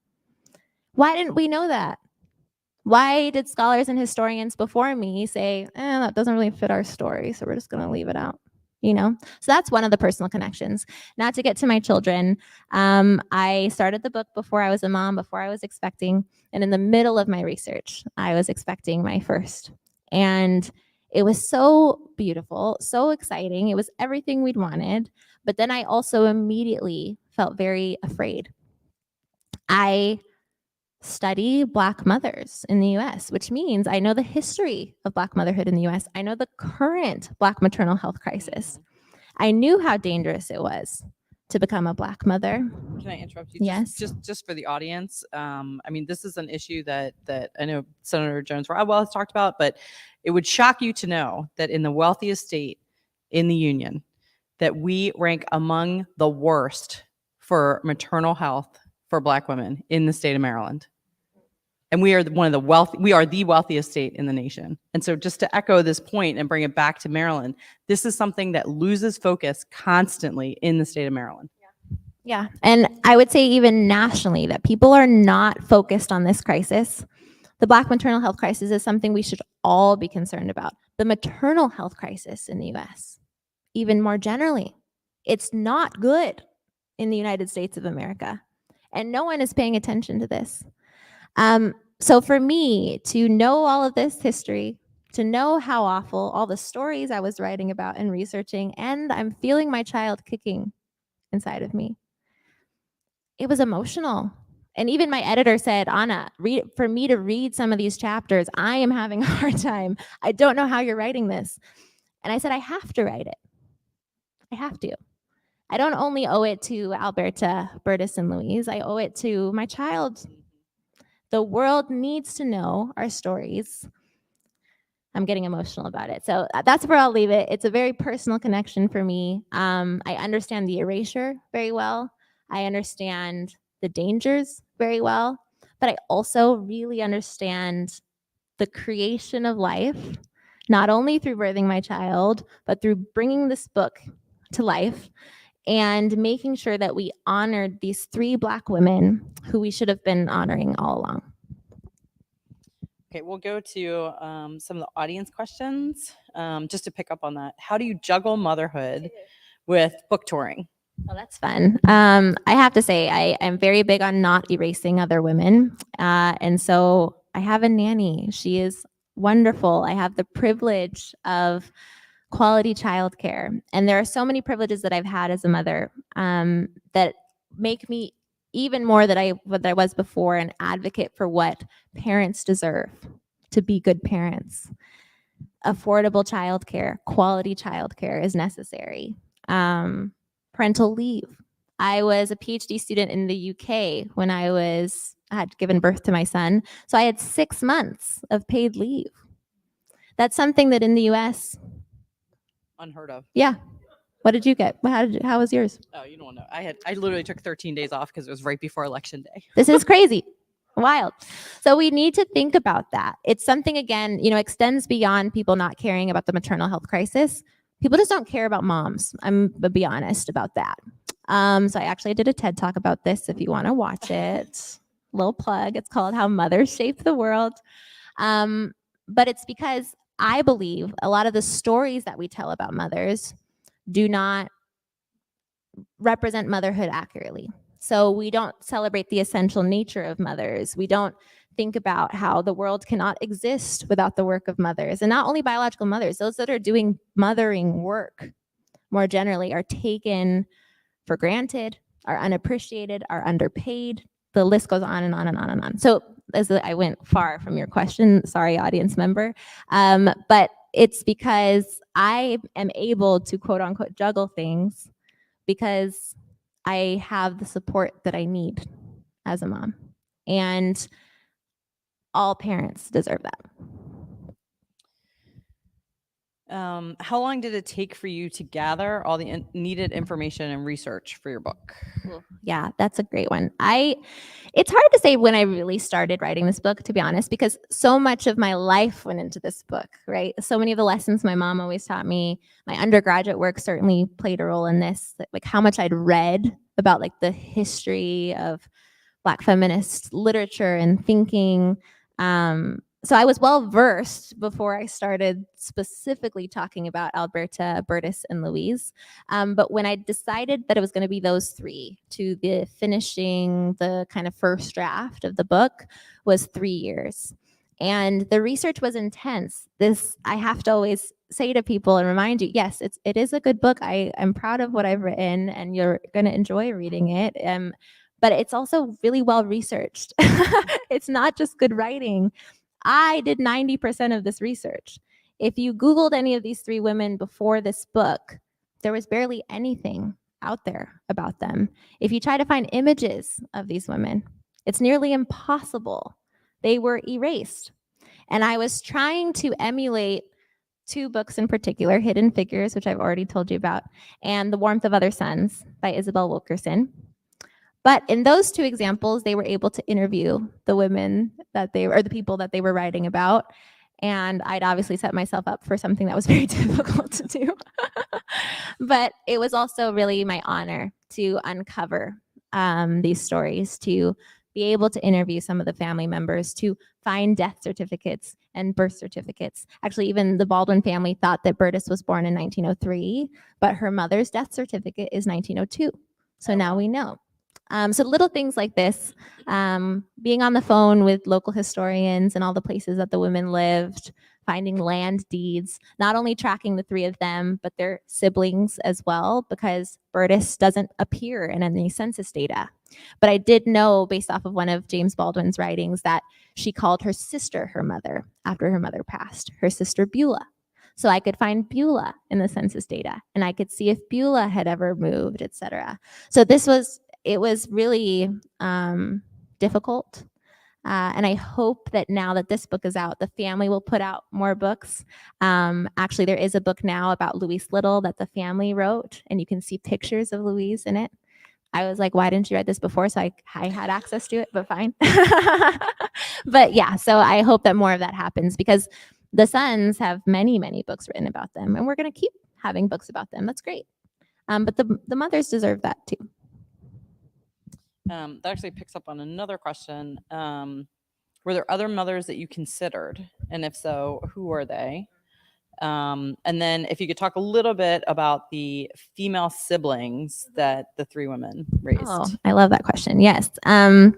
Why didn't we know that? Why did scholars and historians before me say, that doesn't really fit our story, so we're just going to leave it out? So that's one of the personal connections. Now to get to my children, I started the book before I was a mom, before I was expecting, and in the middle of my research, I was expecting my first. And it was so beautiful, so exciting. It was everything we'd wanted. But then I also immediately felt very afraid. I study Black mothers in the US, which means I know the history of Black motherhood in the US. I know the current Black maternal health crisis. I knew how dangerous it was to become a Black mother. Can I interrupt you? Yes. Just for the audience. This is an issue that I know Senator Jones has talked about, but it would shock you to know that in the wealthiest state in the union, that we rank among the worst for maternal health for Black women in the state of Maryland. And we are we are the wealthiest state in the nation. And so just to echo this point and bring it back to Maryland, this is something that loses focus constantly in the state of Maryland. Yeah. And I would say even nationally that people are not focused on this crisis. The Black maternal health crisis is something we should all be concerned about. The maternal health crisis in the US, even more generally, it's not good in the United States of America. And no one is paying attention to this. So for me to know all of this history, to know how awful, all the stories I was writing about and researching, and I'm feeling my child kicking inside of me, it was emotional. And even my editor said, Anna, for me to read some of these chapters, I am having a hard time. I don't know how you're writing this. And I said, I have to write it. I have to. I don't only owe it to Alberta, Burtis, and Louise. I owe it to my child. The world needs to know our stories. I'm getting emotional about it. So that's where I'll leave it. It's a very personal connection for me. I understand the erasure very well. I understand the dangers very well, but I also really understand the creation of life, not only through birthing my child, but through bringing this book to life and making sure that we honored these 3 Black women who we should have been honoring all along. Okay, we'll go to some of the audience questions. Just to pick up on that, how do you juggle motherhood with book touring? Well, that's fun. I have to say, I'm very big on not erasing other women. And so I have a nanny. She is wonderful. I have the privilege of quality childcare. And there are so many privileges that I've had as a mother that make me even more than I was before an advocate for what parents deserve to be good parents. Affordable childcare, quality childcare is necessary. Parental leave. I was a PhD student in the UK when I had given birth to my son. So I had 6 months of paid leave. That's something that in the US, unheard of. Yeah. What did you get? How was yours? Oh, you don't know. I literally took 13 days off because it was right before election day. This is crazy. Wild. So we need to think about that. It's something, again, extends beyond people not caring about the maternal health crisis. People just don't care about moms. I'm gonna be honest about that. So I did a TED Talk about this if you want to watch it. Little plug. It's called How Mothers Shape the World. But it's because I believe a lot of the stories that we tell about mothers do not represent motherhood accurately. So we don't celebrate the essential nature of mothers. We don't think about how the world cannot exist without the work of mothers. And not only biological mothers, those that are doing mothering work more generally are taken for granted, are unappreciated, are underpaid. The list goes on and on and on and on. So I went far from your question, sorry, audience member. But it's because I am able to quote unquote juggle things because I have the support that I need as a mom. And all parents deserve that. How long did it take for you to gather all the needed information and research for your book? Yeah, that's a great one. It's hard to say when I really started writing this book, to be honest, because so much of my life went into this book, right? So many of the lessons my mom always taught me, my undergraduate work certainly played a role in this, like how much I'd read about like the history of Black feminist literature and thinking. So I was well versed before I started specifically talking about Alberta, Burtis, and Louise. But when I decided that it was going to be those 3 to the finishing the kind of first draft of the book was 3 years. And the research was intense. I have to always say to people and remind you, yes, it is a good book. I'm proud of what I've written and you're going to enjoy reading it. But it's also really well researched. It's not just good writing. I did 90% of this research. If you Googled any of these 3 women before this book, there was barely anything out there about them. If you try to find images of these women, it's nearly impossible. They were erased. And I was trying to emulate 2 books in particular, Hidden Figures, which I've already told you about, and The Warmth of Other Suns by Isabel Wilkerson. But in those two examples, they were able to interview the women or the people that they were writing about. And I'd obviously set myself up for something that was very difficult to do. But it was also really my honor to uncover these stories, to be able to interview some of the family members, to find death certificates and birth certificates. Actually, even the Baldwin family thought that Burtis was born in 1903, but her mother's death certificate is 1902. So now we know. So little things like this, being on the phone with local historians and all the places that the women lived, finding land deeds, not only tracking the three of them, but their siblings as well, because Burtis doesn't appear in any census data. But I did know, based off of one of James Baldwin's writings, that she called her sister her mother after her mother passed, her sister Beulah. So I could find Beulah in the census data, and I could see if Beulah had ever moved, etc. So it was really difficult. And I hope that now that this book is out, the family will put out more books. Actually, there is a book now about Louise Little that the family wrote, and you can see pictures of Louise in it. I was like, why didn't you write this before? So I had access to it, but fine. But yeah, so I hope that more of that happens, because the sons have many, many books written about them, and we're going to keep having books about them. That's great. But the mothers deserve that too. That actually picks up on another question. Were there other mothers that you considered? And if so, who were they? And then if you could talk a little bit about the female siblings that the three women raised. Oh, I love that question. Yes. Other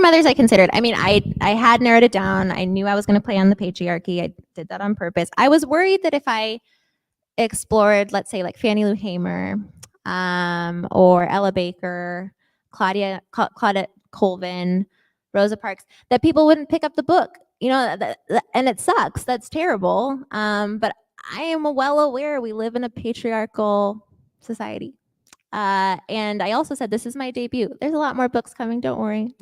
mothers I considered. I mean, I had narrowed it down. I knew I was going to play on the patriarchy. I did that on purpose. I was worried that if I explored, let's say, like Fannie Lou Hamer, or Ella Baker, Claudette Colvin, Rosa Parks, that people wouldn't pick up the book, and it sucks. That's terrible. But I am well aware we live in a patriarchal society. And I also said, this is my debut. There's a lot more books coming. Don't worry.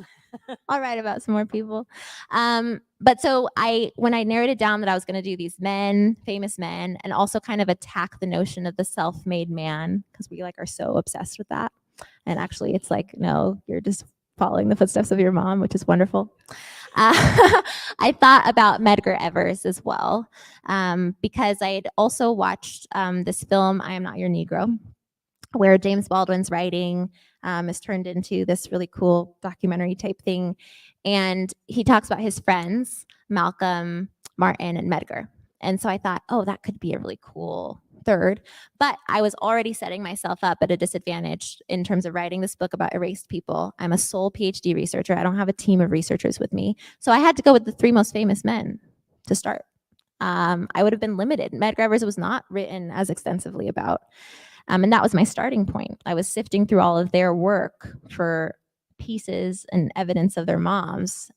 I'll write about some more people. But so when I narrowed it down that I was going to do these men, famous men, and also kind of attack the notion of the self-made man, because we are so obsessed with that. And actually it's like, no, you're just following the footsteps of your mom, which is wonderful. I thought about Medgar Evers as well, because I had also watched this film, I Am Not Your Negro, where James Baldwin's writing is turned into this really cool documentary type thing. And he talks about his friends, Malcolm, Martin, and Medgar. And so I thought, oh, that could be a really cool third. But I was already setting myself up at a disadvantage in terms of writing this book about erased people. I'm a sole PhD researcher. I don't have a team of researchers with me. So I had to go with the three most famous men to start. I would have been limited. Medgar Evers was not written as extensively about. And that was my starting point. I was sifting through all of their work for pieces and evidence of their moms.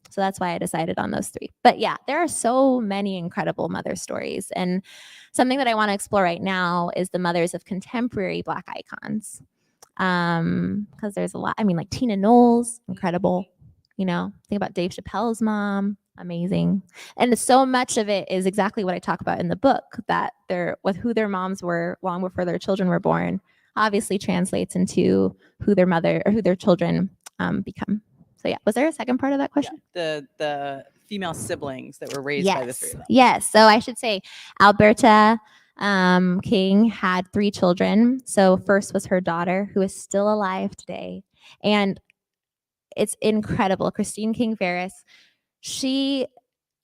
So that's why I decided on those three. But yeah, there are so many incredible mother stories. And something that I want to explore right now is the mothers of contemporary Black icons. Because there's a lot. I mean, like Tina Knowles, incredible. Think about Dave Chappelle's mom. Amazing. And so much of it is exactly what I talk about in the book, that with who their moms were long before their children were born obviously translates into who their mother or who their children become. So yeah, was there a second part of that question? Yeah, the female siblings that were raised by the three of them. Yes. So I should say Alberta King had 3 children. So first was her daughter, who is still alive today. And it's incredible. Christine King Ferris,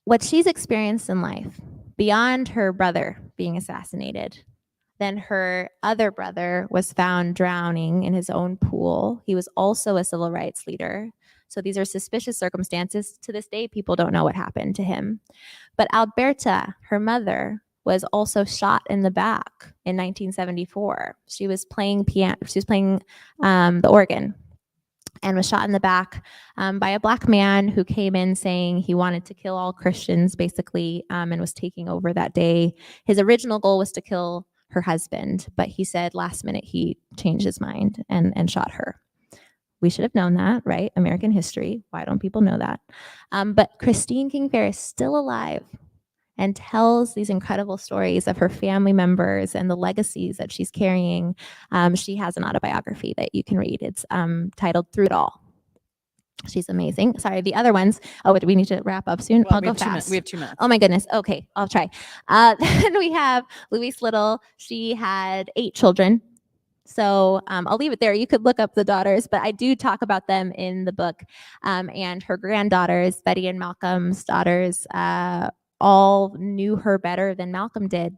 what she's experienced in life, beyond her brother being assassinated, then her other brother was found drowning in his own pool. He was also a civil rights leader. So these are suspicious circumstances. To this day, people don't know what happened to him. But Alberta, her mother, was also shot in the back in 1974. She was playing piano. She was playing the organ, and was shot in the back by a Black man who came in saying he wanted to kill all Christians, basically, and was taking over that day. His original goal was to kill her husband, but he said last minute he changed his mind and shot her. We should have known that, right? American history. Why don't people know that? But Christine King Ferris, still alive, and tells these incredible stories of her family members and the legacies that she's carrying. She has an autobiography that you can read. It's titled Through It All. She's amazing. Sorry, the other ones. Oh, we need to wrap up soon. Well, I'll we go have 2 minutes. fast. We have 2 minutes. Oh my goodness. Okay, I'll try. Then we have Louise Little. She had 8 children. So I'll leave it there. You could look up the daughters, but I do talk about them in the book. And her granddaughters, Betty and Malcolm's daughters, all knew her better than Malcolm did,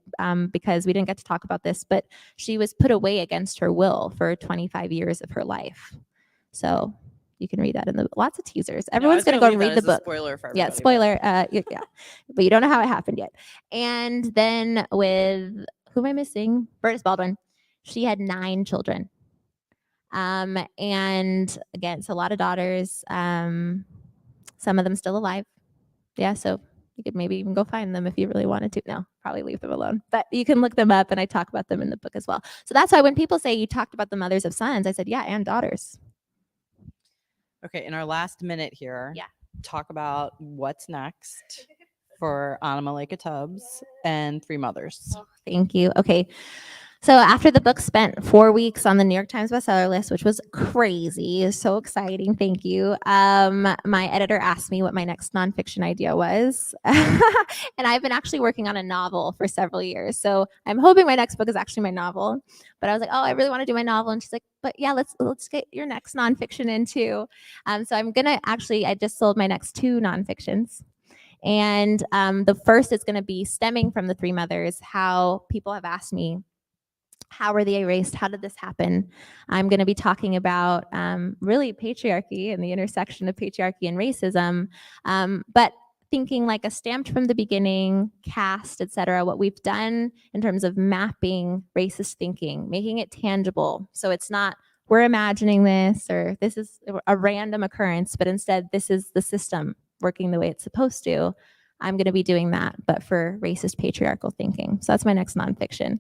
because we didn't get to talk about this, but she was put away against her will for 25 years of her life. So you can read that in the lots of teasers. Everyone's going to go and read the book. Spoiler for everybody. Yeah, spoiler. Yeah, but you don't know how it happened yet. And then with who am I missing? Burtis Baldwin. She had 9 children. And again, it's a lot of daughters. Some of them still alive. Yeah, so you could maybe even go find them if you really wanted to. No, probably leave them alone. But you can look them up, and I talk about them in the book as well. So that's why when people say you talked about the mothers of sons, I said, yeah, and daughters. Okay, in our last minute here, Yeah. talk about what's next for Malaika Tubbs and Three Mothers. Thank you. Okay. So after the book spent 4 weeks on the New York Times bestseller list, which was crazy, it was so exciting. Thank you. My editor asked me what my next nonfiction idea was. And I've been actually working on a novel for several years. So I'm hoping my next book is actually my novel. But I was like, oh, I really want to do my novel. And she's like, but yeah, let's get your next nonfiction in too. So I'm going to I just sold my next 2 nonfictions. And the first is going to be stemming from the Three Mothers, how people have asked me, how were they erased? How did this happen? I'm going to be talking about really patriarchy and the intersection of patriarchy and racism, but thinking like a stamped from the beginning, caste, etc. What we've done in terms of mapping racist thinking, making it tangible. So it's not we're imagining this or this is a random occurrence, but instead this is the system working the way it's supposed to. I'm going to be doing that, but for racist patriarchal thinking. So that's my next nonfiction.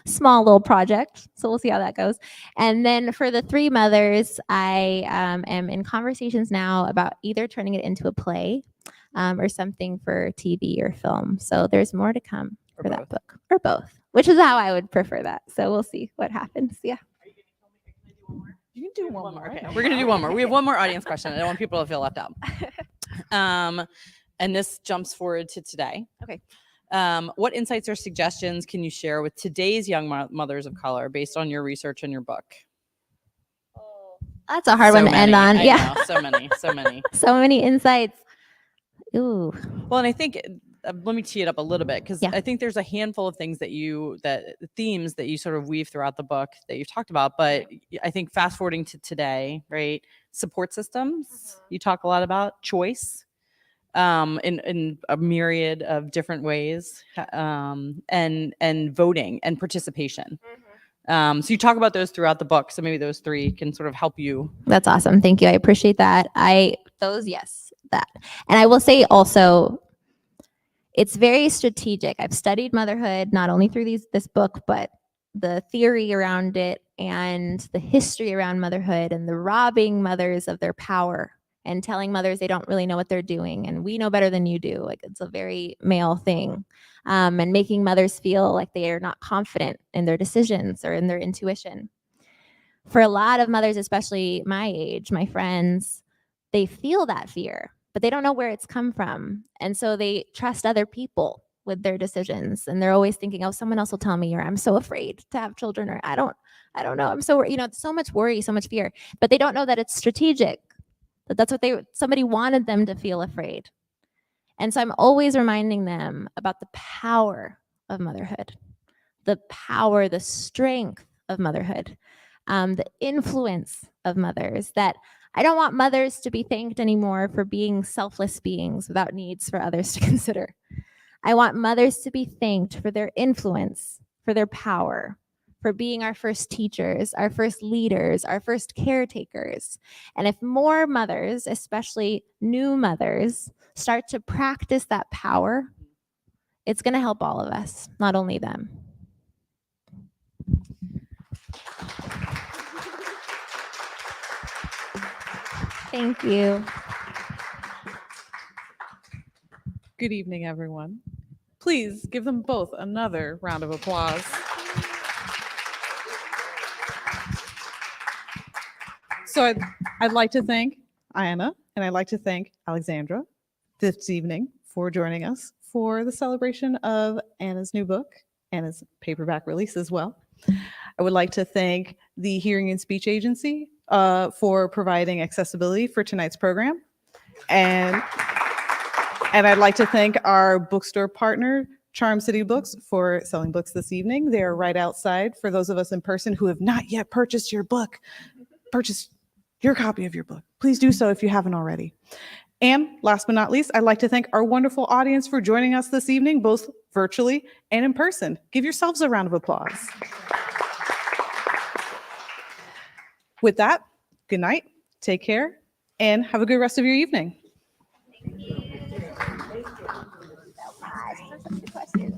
Small little project, so we'll see how that goes. And then for the Three Mothers, I am in conversations now about either turning it into a play or something for TV or film. So there's more to come for that book, or both, which is how I would prefer that. So we'll see what happens. Yeah. You can do one more. Okay, we're gonna do one more. We have one more audience question. I don't want people to feel left out. And this jumps forward to today. Okay. What insights or suggestions can you share with today's young mothers of color based on your research and your book? That's a hard one to end on. Yeah. So many. So many insights. Ooh. Well, and I think, let me tee it up a little bit, because Yeah. I think there's a handful of things themes that you sort of weave throughout the book that you've talked about. But I think fast forwarding to today, right? Support systems, you talk a lot about choice. In a myriad of different ways, and voting and participation. So you talk about those throughout the book. So maybe those 3 can sort of help you. That's awesome. Thank you. I appreciate that. That. And I will say also, it's very strategic. I've studied motherhood, not only through this book, but the theory around it and the history around motherhood and the robbing mothers of their power and telling mothers they don't really know what they're doing and we know better than you do. Like, it's a very male thing. And making mothers feel like they are not confident in their decisions or in their intuition. For a lot of mothers, especially my age, my friends, they feel that fear, but they don't know where it's come from. And so they trust other people with their decisions. And they're always thinking, oh, someone else will tell me, or I'm so afraid to have children, or I don't know. I'm so, so much worry, so much fear, but they don't know that it's strategic. That's what somebody wanted them to feel afraid. And so I'm always reminding them about the power of motherhood, the power, the strength of motherhood, the influence of mothers, that I don't want mothers to be thanked anymore for being selfless beings without needs for others to consider. I want mothers to be thanked for their influence, for their power, for being our first teachers, our first leaders, our first caretakers. And if more mothers, especially new mothers, start to practice that power, it's going to help all of us, not only them. Thank you. Good evening, everyone. Please give them both another round of applause. So I'd like to thank Anna and I'd like to thank Alexandra this evening for joining us for the celebration of Anna's new book, Anna's paperback release as well. I would like to thank the Hearing and Speech Agency for providing accessibility for tonight's program. And I'd like to thank our bookstore partner, Charm City Books, for selling books this evening. They are right outside for those of us in person who have not yet purchased your book. Purchase your copy of your book. Please do so if you haven't already. And last but not least, I'd like to thank our wonderful audience for joining us this evening, both virtually and in person. Give yourselves a round of applause. With that, good night, take care, and have a good rest of your evening. Thank you so much for some good questions.